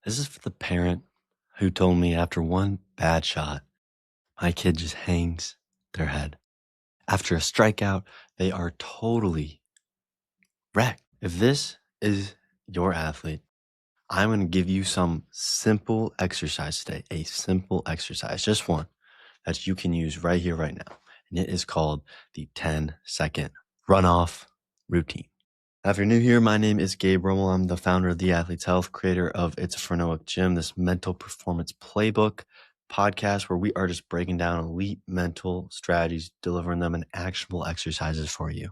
This is for the parent who told me after one bad shot, my kid just hangs their head. After a strikeout, they are totally wrecked. If this is your athlete, I'm going to give you some simple exercise today, a simple exercise, just one that you can use right here, right now. And it is called the 10-second runoff routine. Now, if you're new here, my name is Gabe Rummel. I'm the founder of The Athlete's Health, creator of It's a Furnoic Gym, this mental performance playbook podcast where we are just breaking down elite mental strategies, delivering them in actionable exercises for you.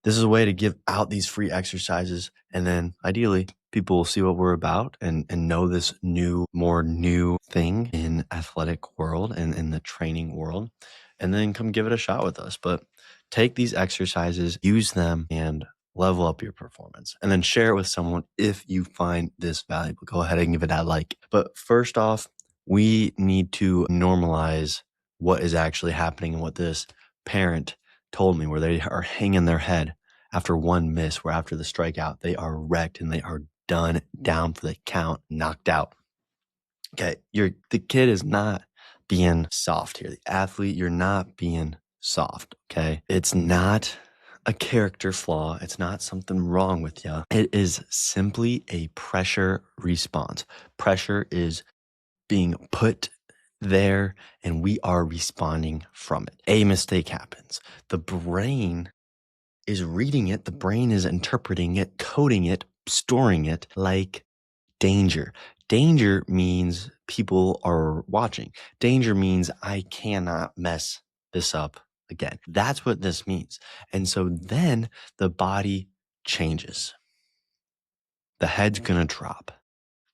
This is a way to give out these free exercises, and then ideally people will see what we're about and know this more new thing in athletic world and in the training world, and then come give it a shot with us. But take these exercises, use them, and level up your performance, and then share it with someone if you find this valuable. Go ahead and give it that like. But first off, we need to normalize what is actually happening and what this parent told me, where they are hanging their head after one miss, where after the strikeout, they are wrecked and they are done, down for the count, knocked out. Okay, the kid is not being soft here. The athlete, you're not being soft, okay? It's not a character flaw. It's not something wrong with you. It is simply a pressure response. Pressure is being put there and we are responding from it. A mistake happens. The brain is reading it. The brain is interpreting it, coding it, storing it like danger. Danger means people are watching. Danger means I cannot mess this up again. That's what this means. And so then the body changes. The head's going to drop.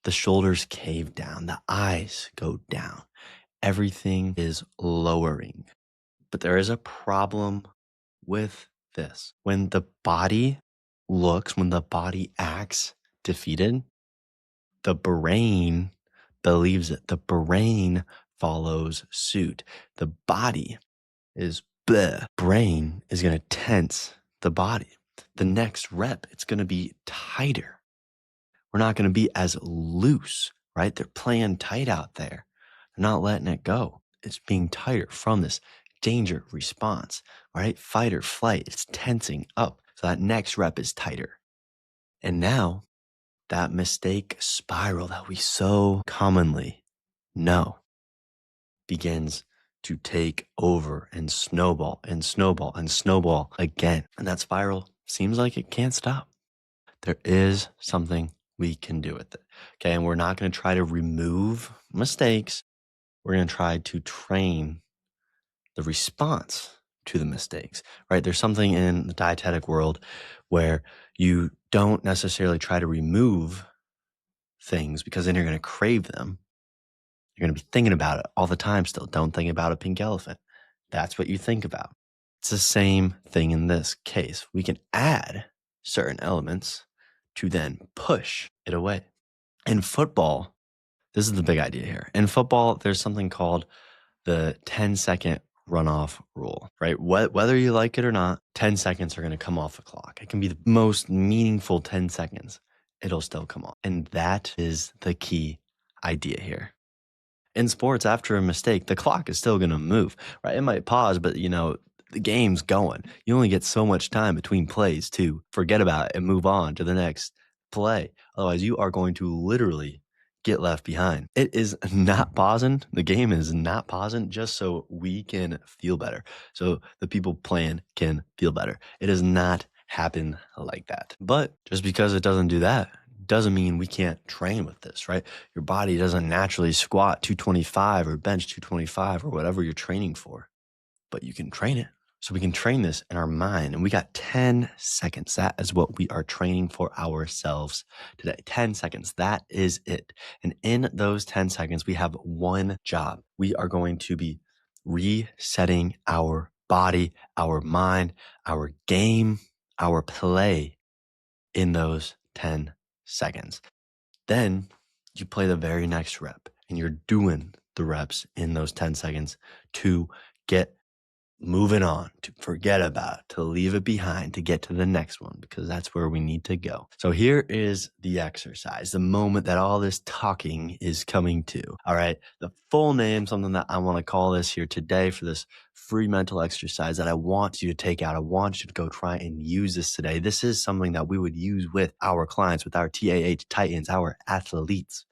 The shoulders cave down. The eyes go down. Everything is lowering. But there is a problem with this. When the body acts defeated, the brain believes it. The brain follows suit. The brain is going to tense the body. The next rep, it's going to be tighter. We're not going to be as loose, right? They're playing tight out there. They're not letting it go. It's being tighter from this danger response, right? Fight or flight. It's tensing up. So that next rep is tighter. And now that mistake spiral that we so commonly know begins to take over and snowball and snowball and snowball again. And that spiral seems like it can't stop. There is something we can do with it. Okay. And we're not going to try to remove mistakes. We're going to try to train the response to the mistakes, right? There's something in the dietetic world where you don't necessarily try to remove things because then you're going to crave them. You're going to be thinking about it all the time still. Don't think about a pink elephant. That's what you think about. It's the same thing in this case. We can add certain elements to then push it away. In football, this is the big idea here. In football, there's something called the 10-second runoff rule, right? Whether you like it or not, 10 seconds are going to come off the clock. It can be the most meaningful 10 seconds. It'll still come off. And that is the key idea here. In sports, after a mistake, the clock is still going to move, right? It might pause, but the game's going. You only get so much time between plays to forget about it and move on to the next play. Otherwise, you are going to literally get left behind. It is not pausing. The game is not pausing just so we can feel better. So the people playing can feel better. It does not happen like that. But just because it doesn't do that doesn't mean we can't train with this, right? Your body doesn't naturally squat 225 or bench 225 or whatever you're training for, but you can train it. So we can train this in our mind, and we got 10 seconds. That is what we are training for ourselves today. 10 seconds. That is it. And in those 10 seconds, we have one job. We are going to be resetting our body, our mind, our game, our play in those 10 seconds. Then you play the very next rep, and you're doing the reps in those 10 seconds to get moving on, to forget about, to leave it behind, to get to the next one, because that's where we need to go. So here is the exercise, the moment that all this talking is coming to. All right. The full name, something that I want to call this here today for this free mental exercise that I want you to take out. I want you to go try and use this today. This is something that we would use with our clients, with our TAH Titans, our athletes.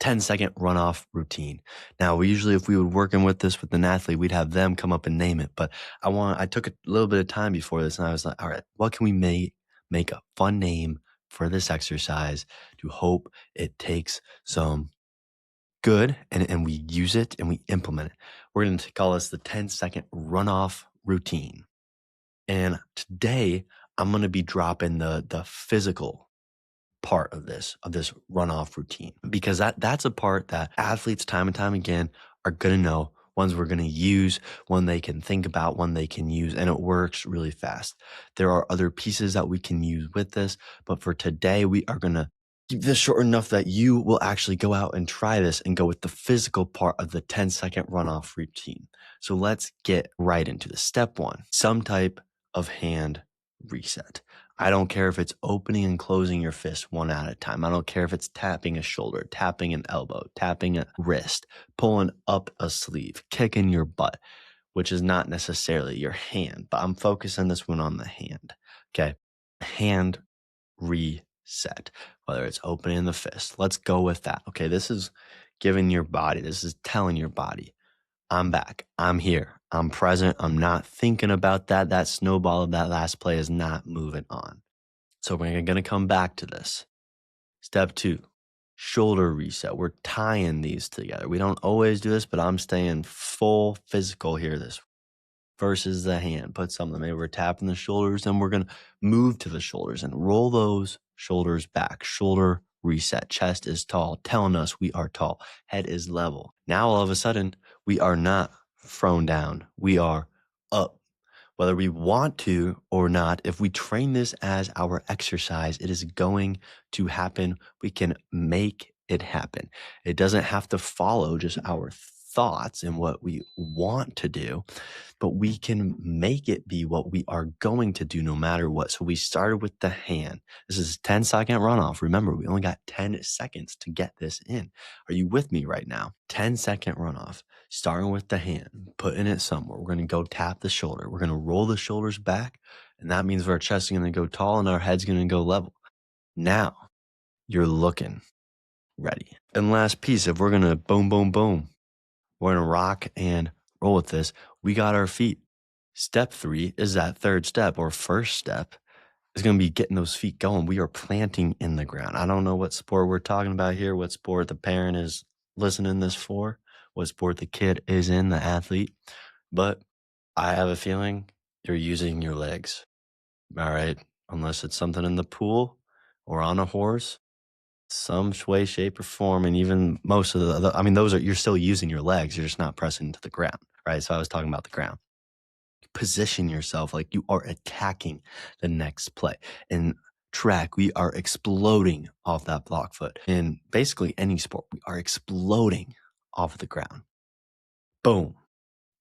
10-second runoff routine. Now, if we were working with this with an athlete, we'd have them come up and name it. But I took a little bit of time before this and I was like, all right, what can we make a fun name for this exercise to hope it takes some good and we use it and we implement it. We're going to call this the 10-second runoff routine. And today I'm going to be dropping the physical part of this runoff routine, because that's a part that athletes time and time again are going to know, ones we're going to use, one they can think about, one they can use, and it works really fast. There are other pieces that we can use with this, but for today, we are going to keep this short enough that you will actually go out and try this and go with the physical part of the 10-second runoff routine. So let's get right into this. Step one, some type of hand reset. I don't care if it's opening and closing your fist one at a time. I don't care if it's tapping a shoulder, tapping an elbow, tapping a wrist, pulling up a sleeve, kicking your butt, which is not necessarily your hand, but I'm focusing this one on the hand. Okay. Hand reset, whether it's opening the fist. Let's go with that. Okay. This is telling your body, I'm back. I'm here. I'm present. I'm not thinking about that. That snowball of that last play is not moving on. So we're going to come back to this. Step two, shoulder reset. We're tying these together. We don't always do this, but I'm staying full physical here. This versus the hand. Put something. Maybe we're tapping the shoulders, and we're going to move to the shoulders and roll those shoulders back. Shoulder reset. Chest is tall, telling us we are tall. Head is level. Now, all of a sudden, we are not thrown down. We are up. Whether we want to or not, if we train this as our exercise, it is going to happen. We can make it happen. It doesn't have to follow just our thoughts and what we want to do, but we can make it be what we are going to do no matter what. So we started with the hand. This is 10-second runoff. Remember, we only got 10 seconds to get this in. Are you with me right now? 10-second runoff, starting with the hand, putting it somewhere. We're going to go tap the shoulder. We're going to roll the shoulders back. And that means our chest is going to go tall and our head's going to go level. Now you're looking ready. And last piece, if we're going to boom, boom, boom, we're going to rock and roll with this. We got our feet. Step three is that third step, or first step is going to be getting those feet going. We are planting in the ground. I don't know what sport we're talking about here, what sport the parent is listening this for, what sport the kid is in, the athlete. But I have a feeling you're using your legs. All right. Unless it's something in the pool or on a horse, some way, shape, or form. And even most of you're still using your legs. You're just not pressing into the ground. Right. So I was talking about the ground. Position yourself like you are attacking the next play. In track, we are exploding off that block foot. In basically any sport, we are exploding off the ground. Boom.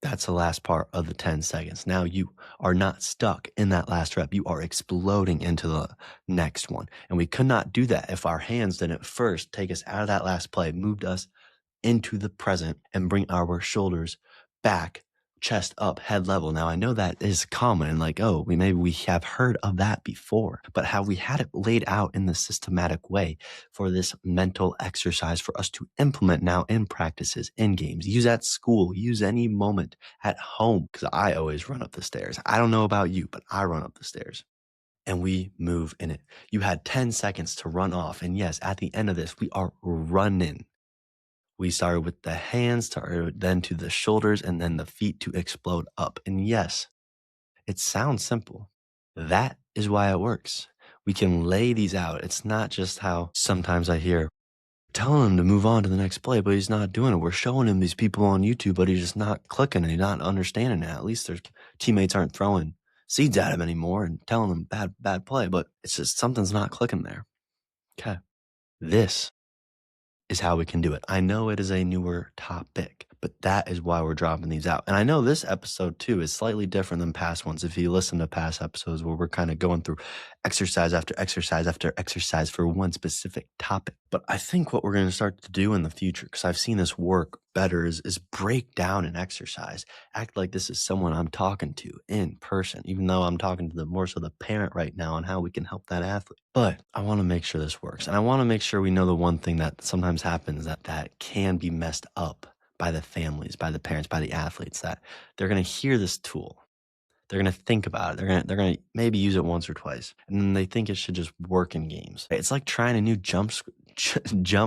That's the last part of the 10 seconds. Now you are not stuck in that last rep. You are exploding into the next one. And we could not do that if our hands didn't first take us out of that last play, moved us into the present, and bring our shoulders back, chest up, head level. Now I know that is common and maybe we have heard of that before, but have we had it laid out in the systematic way for this mental exercise for us to implement now in practices, in games, use at school, use any moment at home? Because I always run up the stairs. I don't know about you, but I run up the stairs. And we move in it. You had 10 seconds to run off. And yes, at the end of this, we are running. We started with the hands, then to the shoulders, and then the feet to explode up. And yes, it sounds simple. That is why it works. We can lay these out. It's not just how sometimes I hear, telling him to move on to the next play, but he's not doing it. We're showing him these people on YouTube, but he's just not clicking and he's not understanding it. At least their teammates aren't throwing seeds at him anymore and telling him bad play, but it's just something's not clicking there. Okay. This is how we can do it. I know it is a newer topic, But that is why we're dropping these out. And I know this episode too is slightly different than past ones. If you listen to past episodes where we're kind of going through exercise after exercise after exercise for one specific topic. But I think what we're going to start to do in the future, because I've seen this work better, is break down an exercise. Act like this is someone I'm talking to in person, even though I'm talking to the more so the parent right now on how we can help that athlete. But I want to make sure this works. And I want to make sure we know the one thing that sometimes happens that can be messed up by the families, by the parents, by the athletes, that they're going to hear this tool. They're going to think about it. They're going to maybe use it once or twice. And then they think it should just work in games. It's like trying a new jump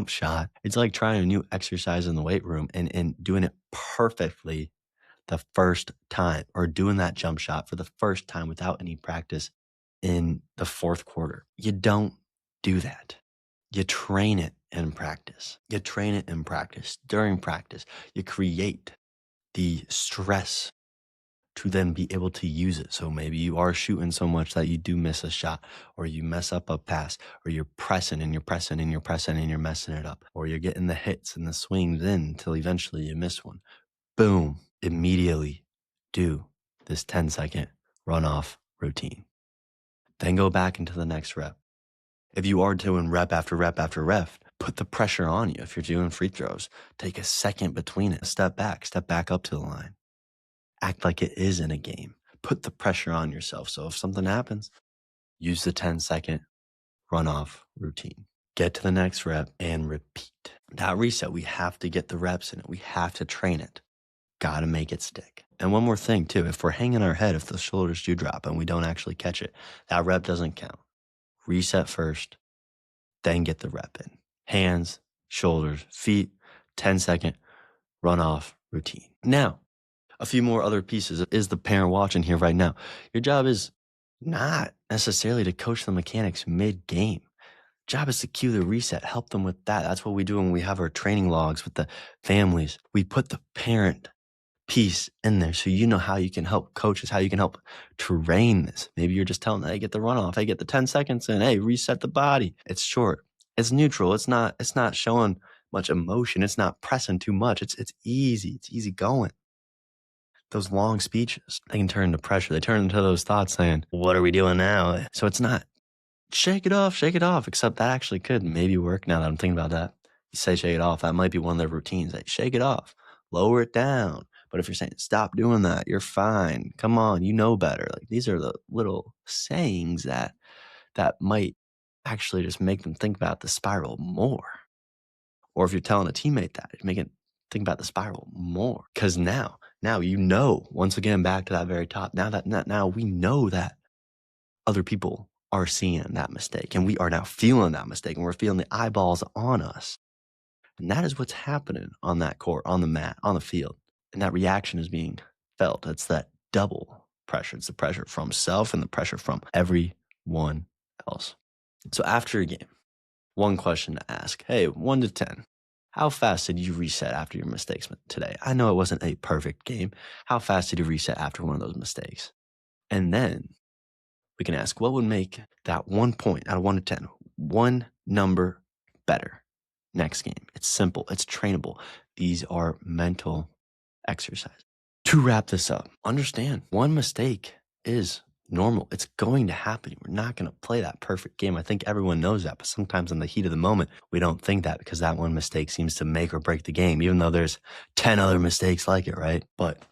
shot. It's like trying a new exercise in the weight room and doing it perfectly the first time, or doing that jump shot for the first time without any practice in the fourth quarter. You don't do that. You train it in practice. You train it in practice. During practice, you create the stress to then be able to use it. So maybe you are shooting so much that you do miss a shot, or you mess up a pass, or you're pressing and you're pressing and you're pressing and you're messing it up, or you're getting the hits and the swings in until eventually you miss one. Boom, immediately do this 10-second runoff routine. Then go back into the next rep. If you are doing rep after rep after rep, put the pressure on you. If you're doing free throws, take a second between it. Step back up to the line. Act like it is in a game. Put the pressure on yourself. So if something happens, use the 10-second runoff routine. Get to the next rep and repeat. That reset, we have to get the reps in it. We have to train it. Got to make it stick. And one more thing too, if we're hanging our head, if the shoulders do drop and we don't actually catch it, that rep doesn't count. Reset first, then get the rep in. Hands, shoulders, feet, 10-second runoff routine. Now, a few more other pieces. Is the parent watching here right now? Your job is not necessarily to coach the mechanics mid-game. Job is to cue the reset, help them with that. That's what we do when we have our training logs with the families. We put the parent piece in there so you know how you can help coaches, how you can help train this. Maybe you're just telling them, hey, get the runoff, hey, get the 10 seconds in, hey, reset the body. It's short, it's neutral, it's not showing much emotion, it's not pressing too much, it's easy going. Those long speeches, they can turn into pressure. They turn into those thoughts saying, what are we doing now? So it's not shake it off, except that actually could maybe work now that I'm thinking about that. You say shake it off, that might be one of their routines. Like, shake it off, lower it down. But if you're saying, stop doing that, you're fine, come on, you know better. Like, these are the little sayings that might actually just make them think about the spiral more. Or if you're telling a teammate that, make it think about the spiral more. Because now you know, once again, back to that very top, now we know that other people are seeing that mistake, and we are now feeling that mistake, and we're feeling the eyeballs on us. And that is what's happening on that court, on the mat, on the field. And that reaction is being felt. It's that double pressure. It's the pressure from self and the pressure from everyone else. So after a game, one question to ask, hey, 1 to 10, how fast did you reset after your mistakes today? I know it wasn't a perfect game. How fast did you reset after one of those mistakes? And then we can ask, what would make that 1 point out of 1 to 10, one number better next game? It's simple. It's trainable. These are mental exercises. To wrap this up, understand one mistake is normal. It's going to happen. We're not going to play that perfect game. I think everyone knows that, but sometimes in the heat of the moment, we don't think that because that one mistake seems to make or break the game, even though there's 10 other mistakes like it, right? But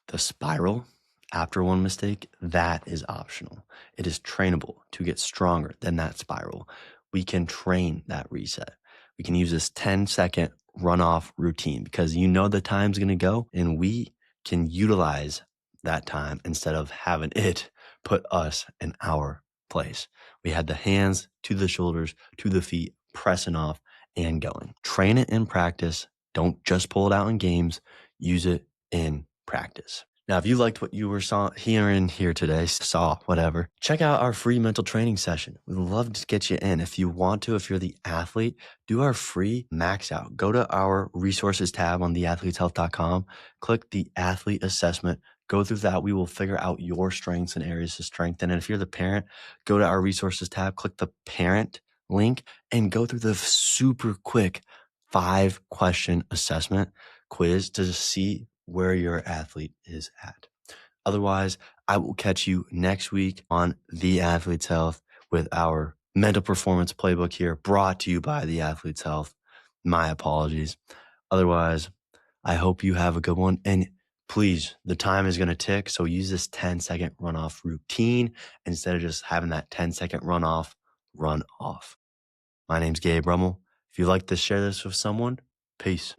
the spiral after one mistake, that is optional. It is trainable to get stronger than that spiral. We can train that reset. We can use this 10-second runoff routine because you know the time's going to go, and we can utilize that time instead of having it put us in our place. We had the hands to the shoulders, to the feet, pressing off and going. Train it in practice. Don't just pull it out in games. Use it in practice. Now, if you liked what you were hearing here today, whatever, check out our free mental training session. We'd love to get you in. If you want to, if you're the athlete, do our free max out. Go to our resources tab on theathleteshealth.com, click the athlete assessment, go through that. We will figure out your strengths and areas to strengthen. And if you're the parent, go to our resources tab, click the parent link, and go through the super quick 5-question assessment. quiz to just see where your athlete is at. Otherwise, I will catch you next week on The Athlete's Health with our Mental Performance Playbook here, brought to you by The Athlete's Health. My apologies. Otherwise, I hope you have a good one. And please, the time is going to tick. So use this 10-second runoff routine instead of just having that 10-second runoff run off. My name's Gabe Rummel. If you like this, share this with someone. Peace.